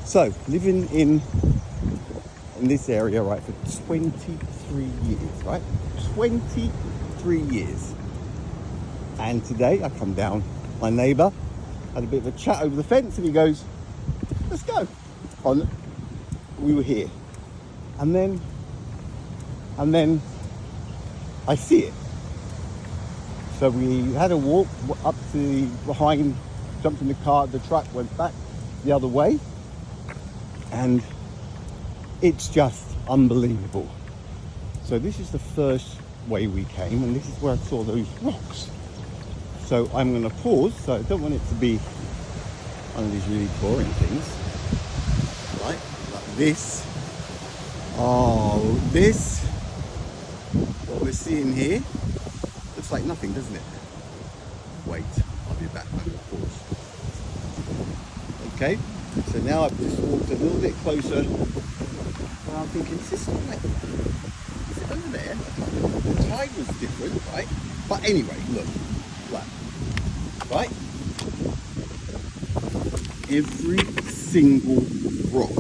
So, living in this area, right, for 23 years, right? 23 years. And today I come down, my neighbour had a bit of a chat over the fence and he goes, let's go. We were here. And then I see it. So we had a walk up to behind, jumped in the car, the truck went back the other way. And it's just unbelievable. So this is the first way we came, and this is where I saw those rocks. So I'm going to pause, so I don't want it to be one of these really boring things. Right, like this. Oh, this, what we're seeing here, looks like nothing, doesn't it? Wait, I'll be back, I'm going to pause. Okay, so now I've just walked a little bit closer. And I'm thinking, is this right? Is it over there? The tide was different, right? But anyway, look, right? Every single rock.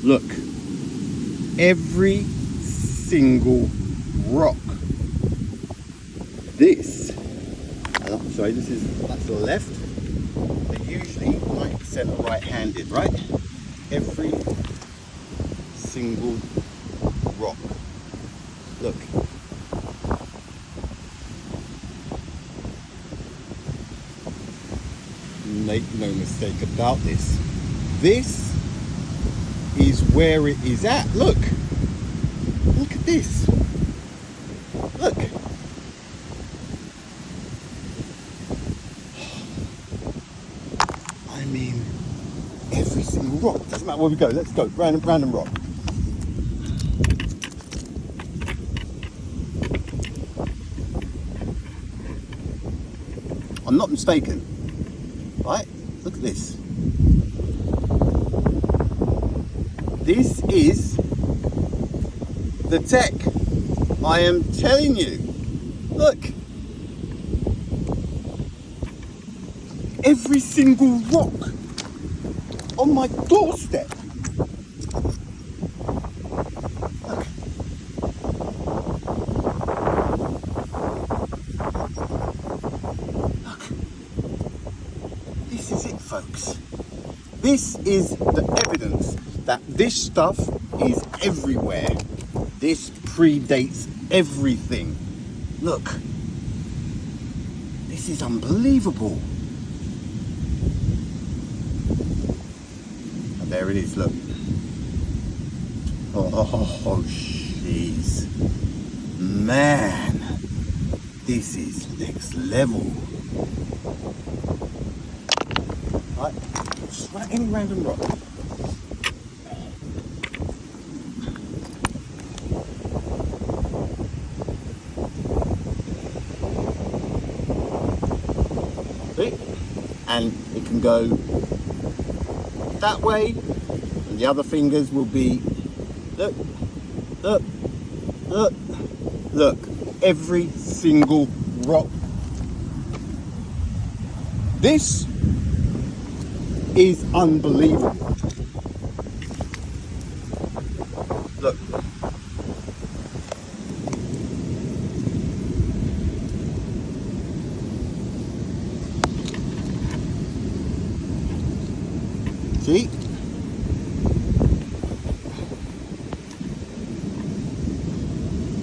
Look, every single rock. This, I'm sorry, that's the left. They're usually 90% are right-handed, right? Every single rock. Look. Make no mistake about this. This is where it is at. Look. Look at this. Look. I mean, every single rock. Doesn't matter where we go. Let's go. Random rock. I'm not mistaken. Right? Look at this. This is the tech. I am telling you. Look. Every single rock on my doorstep. Look. Look. This is it, folks. This is the evidence that this stuff is everywhere. This predates everything. Look. This is unbelievable. And there it is, look. Oh, jeez. Man. This is next level. Right, just any random rock. See? And it can go that way, and the other fingers will be, look, look, look, look, every single rock. This is unbelievable. Look. See?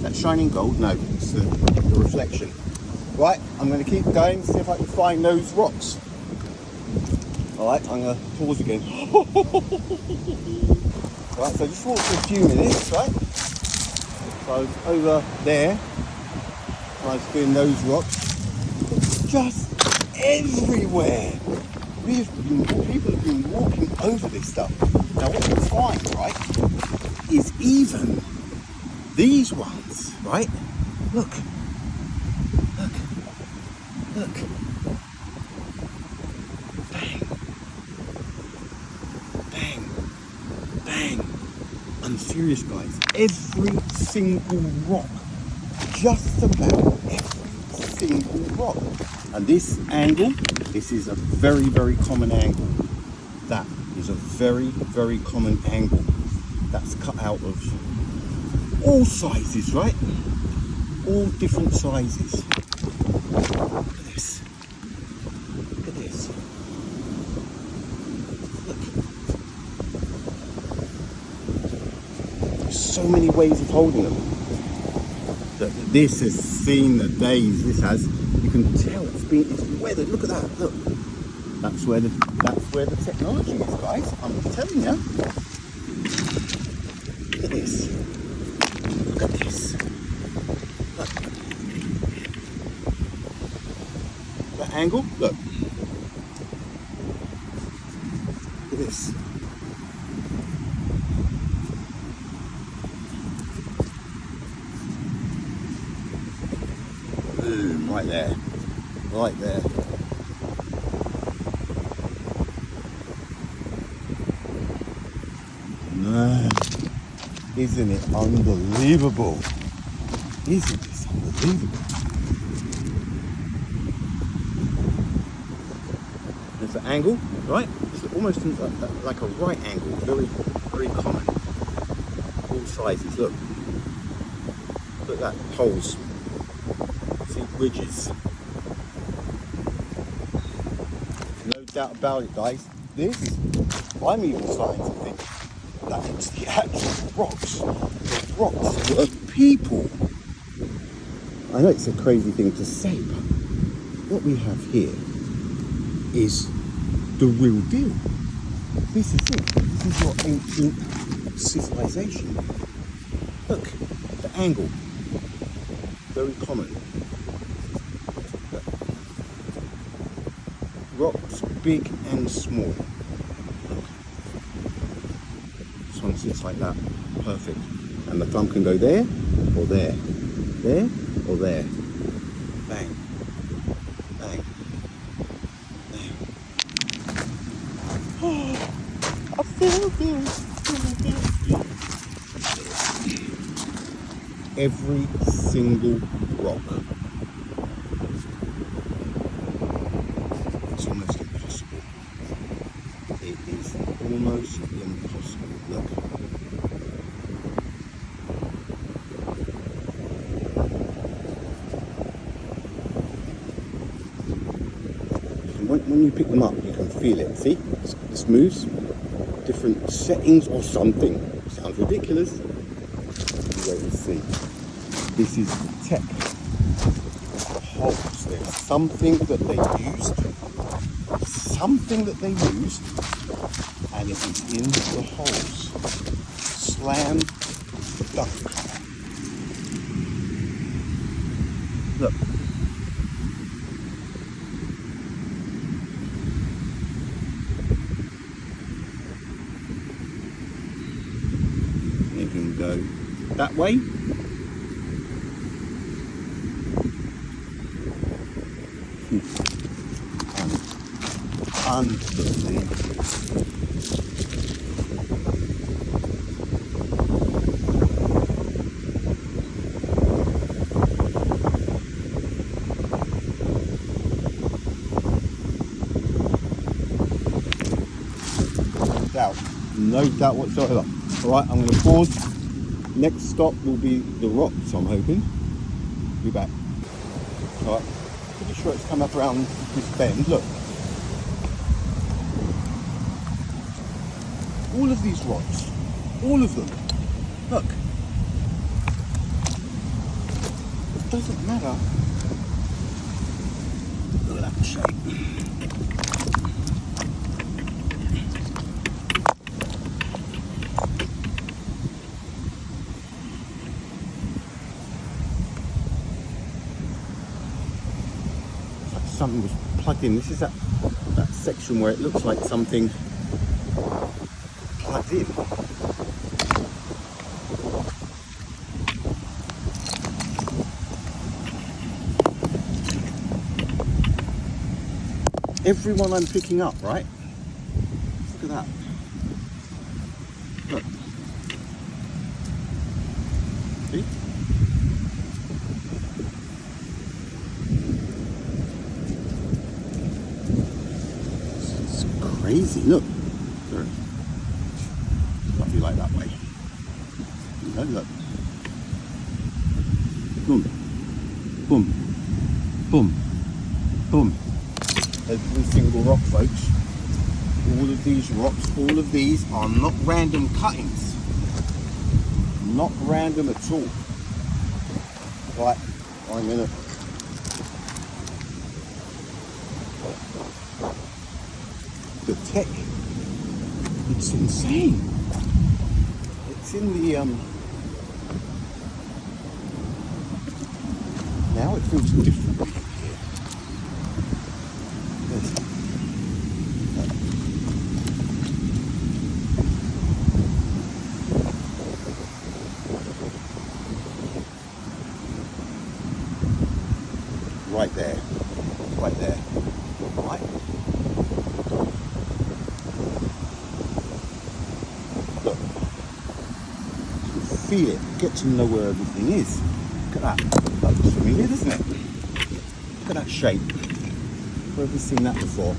That shining gold? No, it's the reflection. Right, I'm going to keep going, see if I can find those rocks. Alright, I'm going to pause again. Right, so just walked for a few minutes, right? So I was over there, and I was doing those rocks. It's just everywhere. People have been walking over this stuff. Now what you find, right, is even these ones, right? Look. Look. Look. Bang. Bang. Bang. I'm serious, guys. Every single rock, just about every thing called rock. And this angle, this is a very, very common angle. That is a very, very common angle. That's cut out of all sizes, right? All different sizes. Look at this. Look at this. Look. There's so many ways of holding them. This has seen the days. This has. You can tell it's weathered. Look at that. Look. That's where the technology is, guys. I'm telling you. Look at this. Look at this. Look. That angle. Look. Look at this. Boom, right there. Right there. Man, isn't it unbelievable? Isn't this unbelievable? There's the angle, right? It's almost like a right angle, very, very common. All sizes, look. Look at that, holes. See, ridges. No doubt about it, guys. This, I'm even starting to think that it's the actual rocks. The rocks were people. I know it's a crazy thing to say, but what we have here is the real deal. This is it. This is your ancient civilization. Look, the angle. Very common. Rocks big and small. This one sits like that. Perfect. And the thumb can go there or there. There or there. Bang. Bang. Bang. Oh, I feel this. Every single rock. It's almost impossible. It is almost impossible. Look. When you pick them up, you can feel it. See? This moves. Different settings or something. Sounds ridiculous. You wait and see. This is the tech. The holes. There's something that they used. Something that they used. And it is in the holes. Slam dunk. Look. You can go that way. Unbelievable. No doubt whatsoever. All right, I'm going to pause. Next stop will be the rocks, I'm hoping. Be back. All right, pretty sure it's come up around this bend. Look. All of these rocks, all of them. Look. It doesn't matter. Look at that shape. Something was plugged in. This is that section where it looks like something plugged in. Everyone I'm picking up, right? Look at that. Look. See? crazy. Look. Might be like that way. You know, look. Boom. Boom. Boom. Boom. Every single rock, folks. All of these rocks, all of these are not random cuttings. Not random at all. Right, I'm gonna the tech, it's insane. It's in the now it feels different here. Right there, right there, right. Look, you can feel it, get to know where everything is. Look at that, that looks familiar, doesn't it? Look at that shape. Where have we seen that before?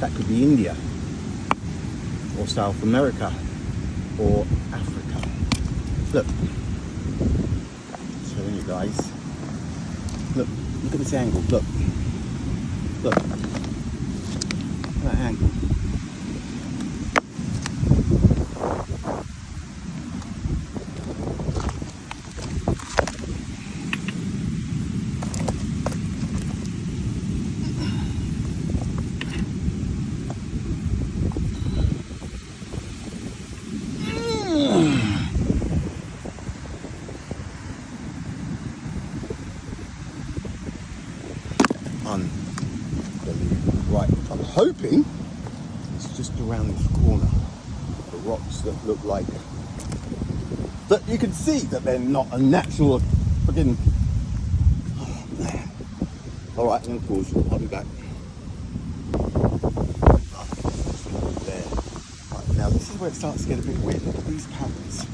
That could be India, or South America, or Africa. Look, I'm showing you guys. Look. Look at this angle, look. Look. That angle. Unbelievable. Right, I'm hoping it's just around this corner. The rocks that look like that you can see that they're not a natural friggin'. Oh man. Alright, I'm gonna pause. I'll be back. There. Right, now this is where it starts to get a bit weird. Look at these patterns.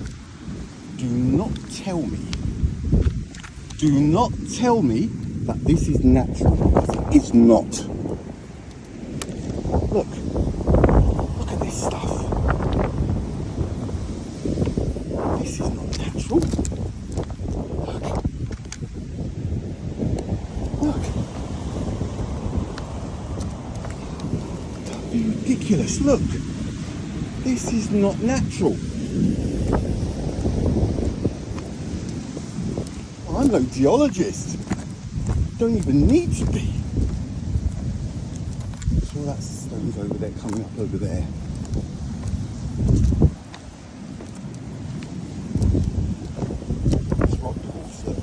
Do not tell me that this is natural, because it's not. Look at this stuff. This is not natural. Look. That'd be ridiculous. Look. This is not natural. I'm no geologist. Don't even need to be. So all that stone's over there, coming up over there. It's rock course, look.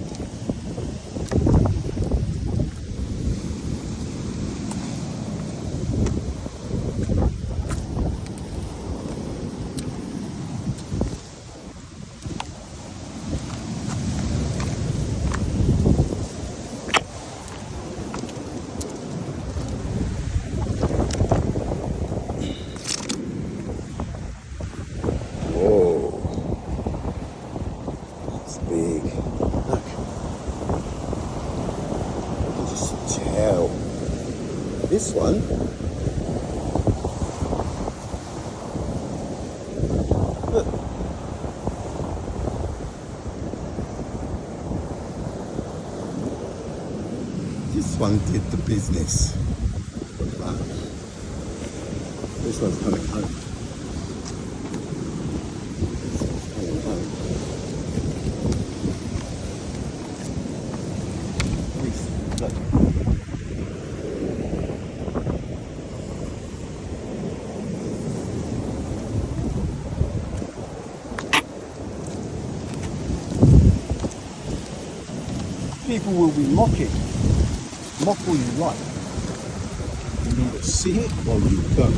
Big. Look. You can just tell. This one. Look. This one did the business. Look at that. This one's coming home. People will be mocking. Mock all you like. You either see it or you don't.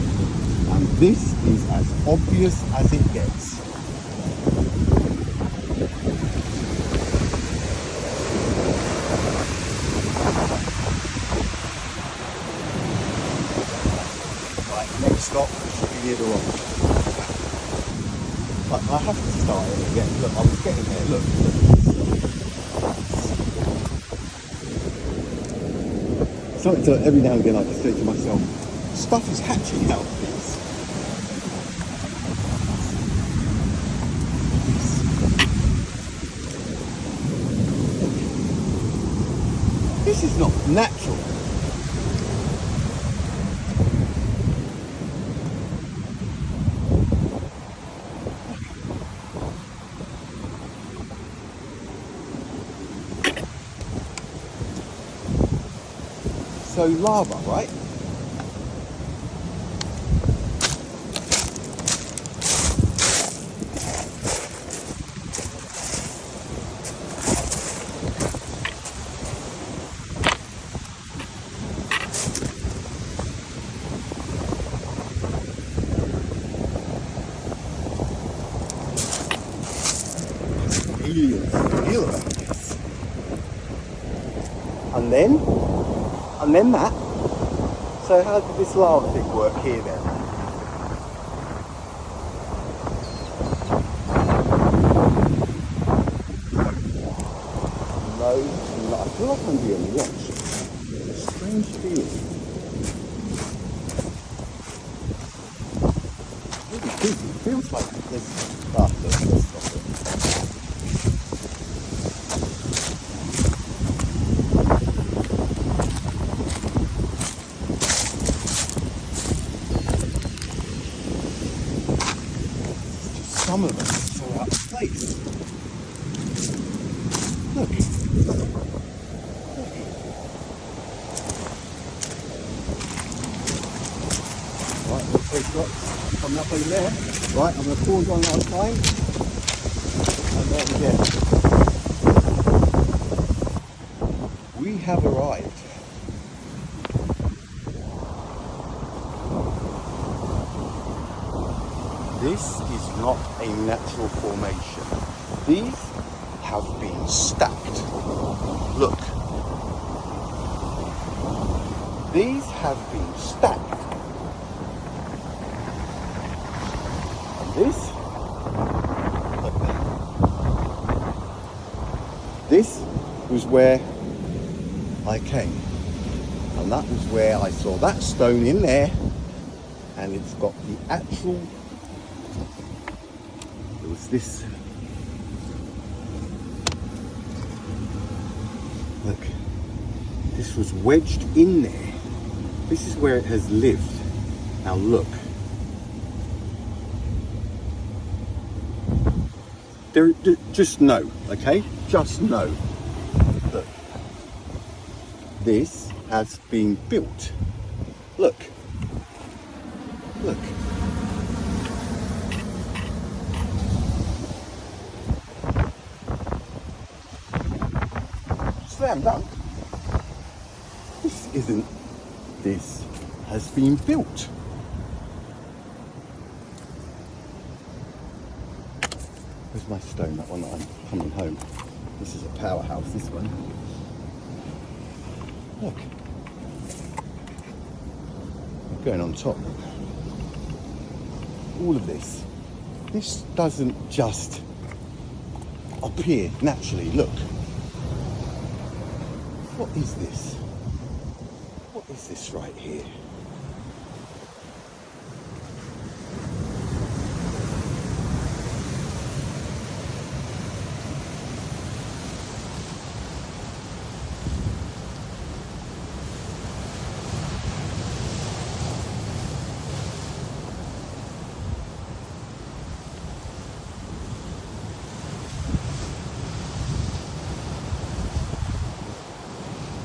And this is as obvious as it gets. Right, next stop should be near the rock. But I have to start it again. Look, I was getting there. Look. Something to every now and again I just say to myself, Stuff is hatching out of this. This is not natural. So lava, right? Aliens feel about this. And then that. So how did this lava thing work here then? No, I feel like I'm being watched. A strange feeling. It feels like there's let's stop it. Some of them are so out of place. Look. Right, let's take drops coming up over there. Right, I'm going to pause one last time. And there we go. We have arrived. This is not a natural formation. These have been stacked. Look. These have been stacked. And this, look. This was where I came. And that was where I saw that stone in there. And it's got the actual, it was this, look, this was wedged in there. This is where it has lived. Now look, just know, okay? Just know that this has been built. Look, look. Slam dunk. This has been built. Where's my stone, that one that I'm coming home? This is a powerhouse, this one. Look. I'm going on top. All of this. This doesn't just appear naturally. Look. What is this? What is this right here?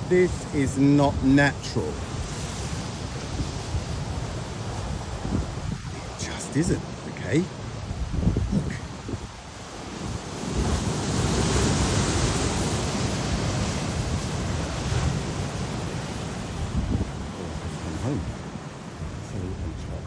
This is not natural. It just isn't, okay? Look. I'm home. So on top.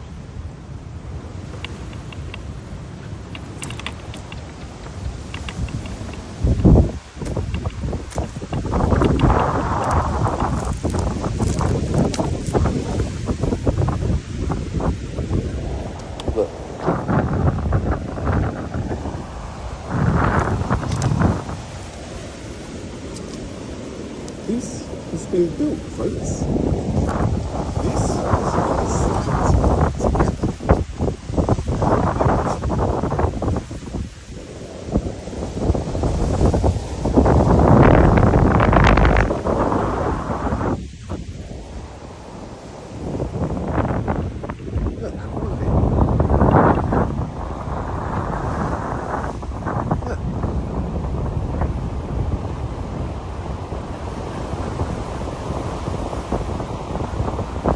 This has been built, folks. This is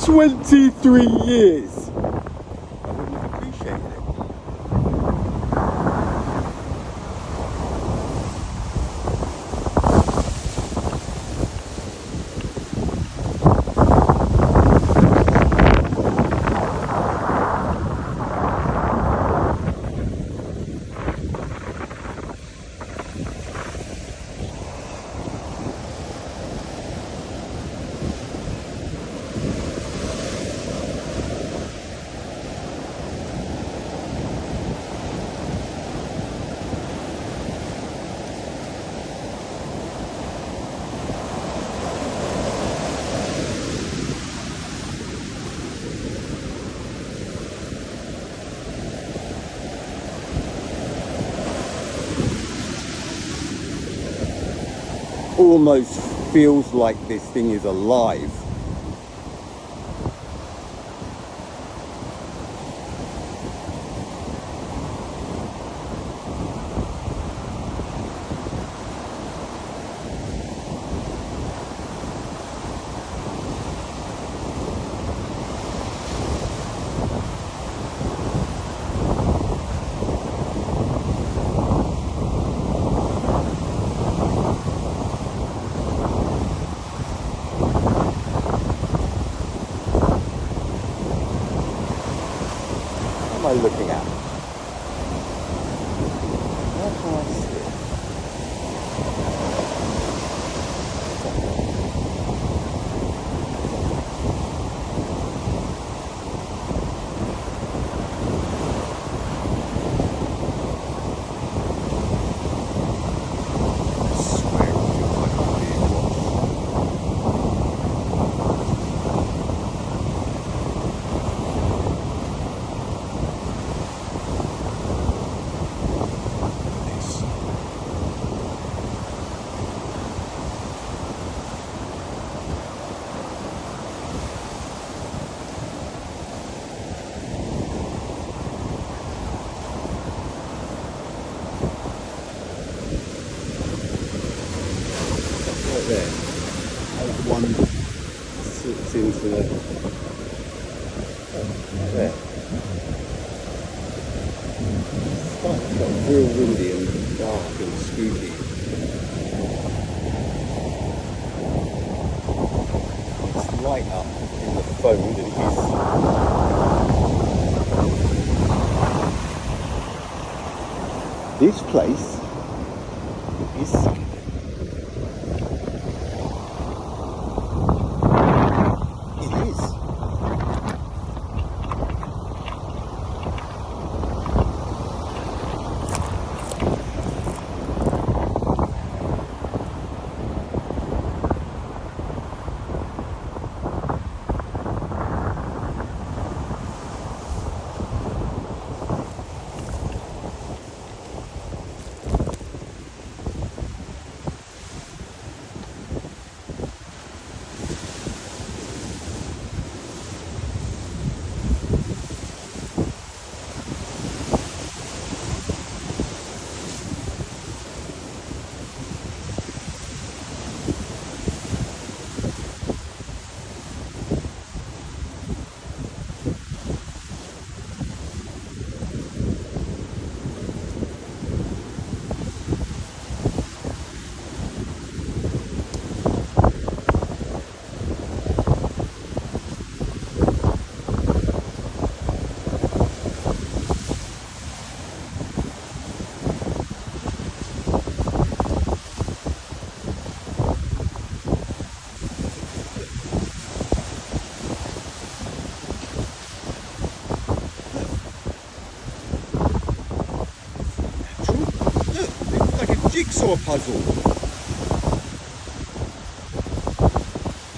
23 years. I wouldn't have appreciated it. Almost feels like this thing is alive. What am I looking at? Where can I see it? I swear it feels like I'm being watched. Right there. That one sits into the... right there. It's starting to get real windy and dark and spooky. It's light up in the phone than it is. This place is something. It is. Jigsaw puzzle.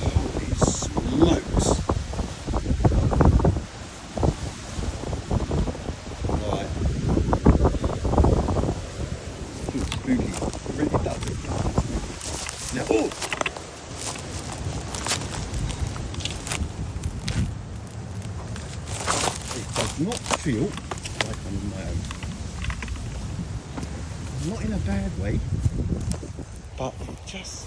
Holy smokes. Right. Feels spooky. It really does. Now, oh! It does not feel like I'm on my own. Not in a bad way, but it just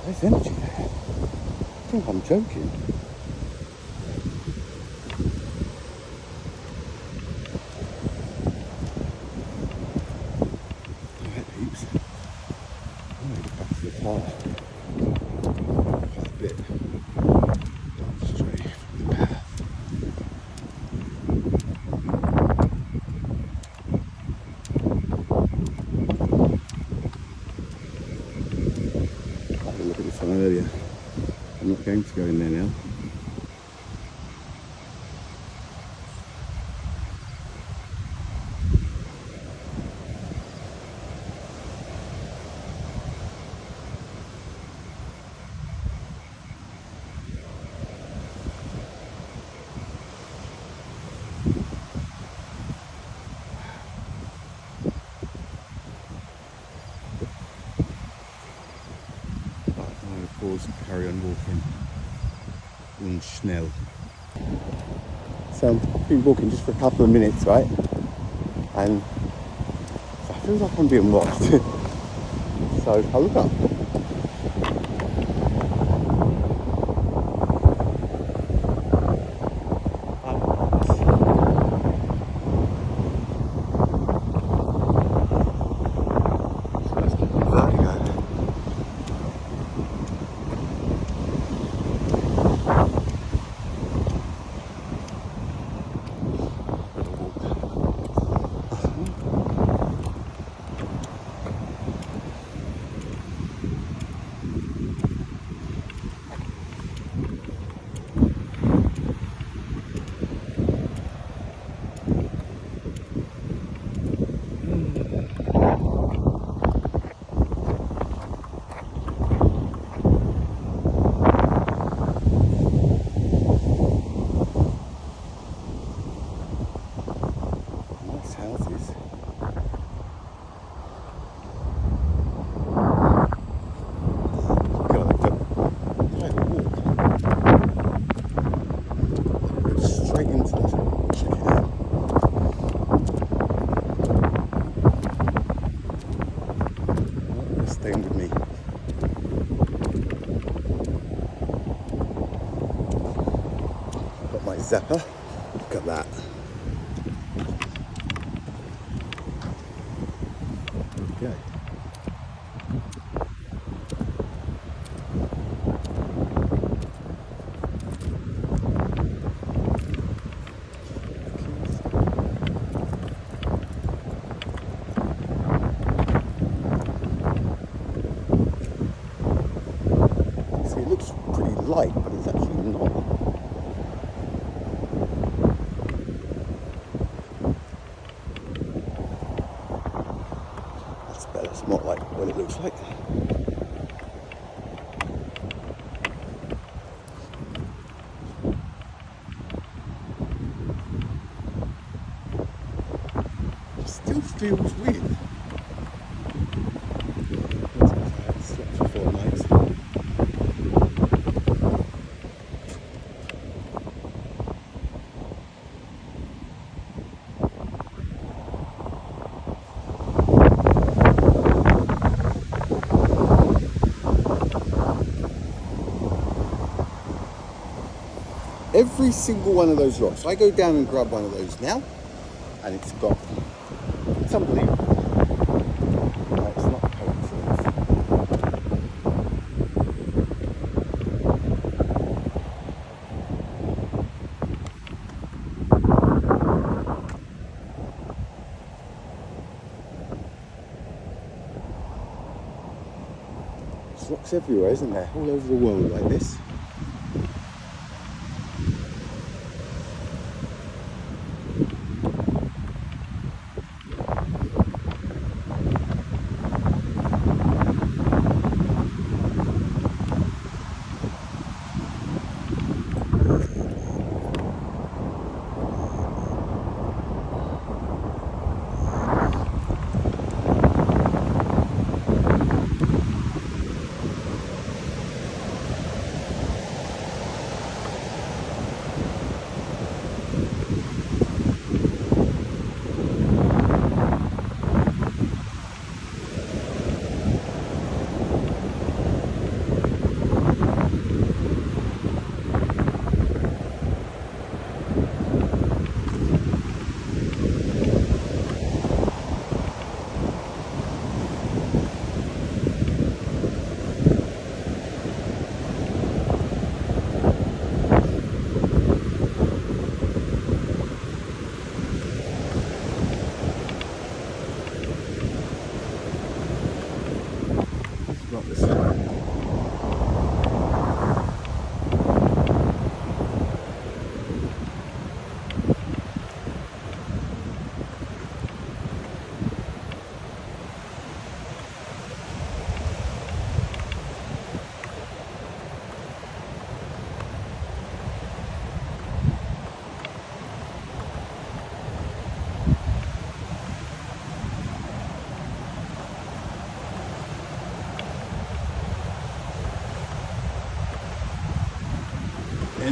There's energy there. I think I'm joking. Alright, peeps. I'm going to get back to the car. Just a bit straight from the path. I had a look at this one earlier. I'm not going to go in there now. Pause and carry on walking and schnell. So I've been walking just for a couple of minutes, right? And I feel like I'm being watched. So I look up. Staying with me. Got my zapper. Look at that. Okay. It looks pretty light, but it's actually not. That's better. It's not like what it looks like. It still feels weird. I had slept for 4 nights. Every single one of those rocks, I go down and grab one of those now, and it's got, it's unbelievable. No, it's not a coincidence. There's rocks everywhere, isn't there? All over the world like this.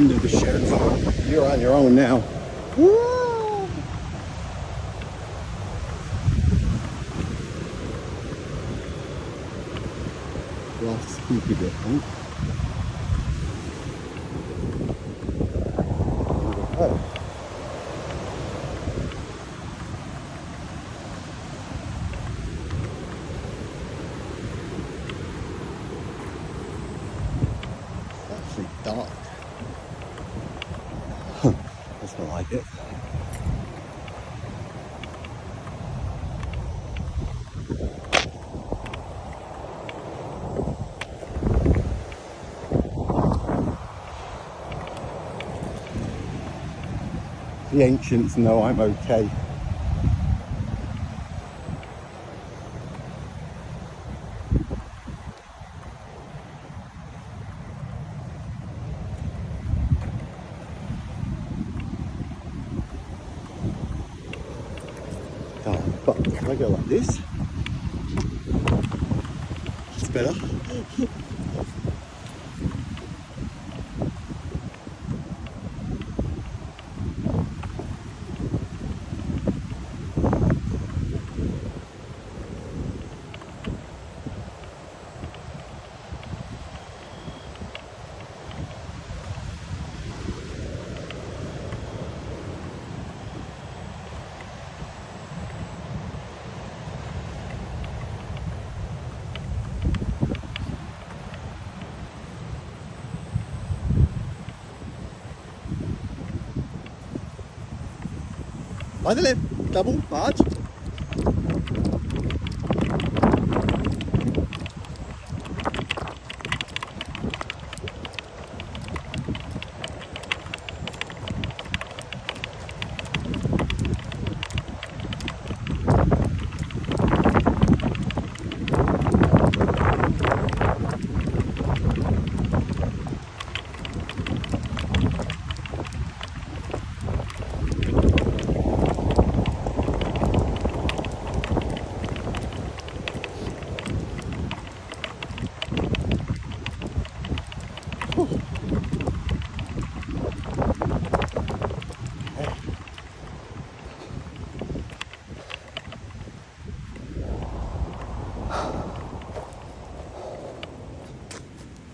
end of the shed. You're on your own now. Woo! Last squeaky bit, right? Oh. Actually dark. That's not like it. The ancients know I'm okay. But if I go like this, it's better. By the left, double, large.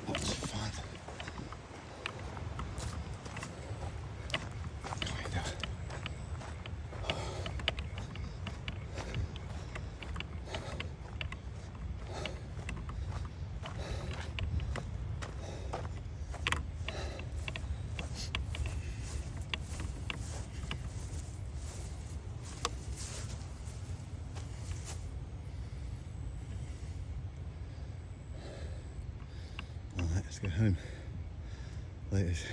That's fun. Kind of. All right, let's go home. Laters.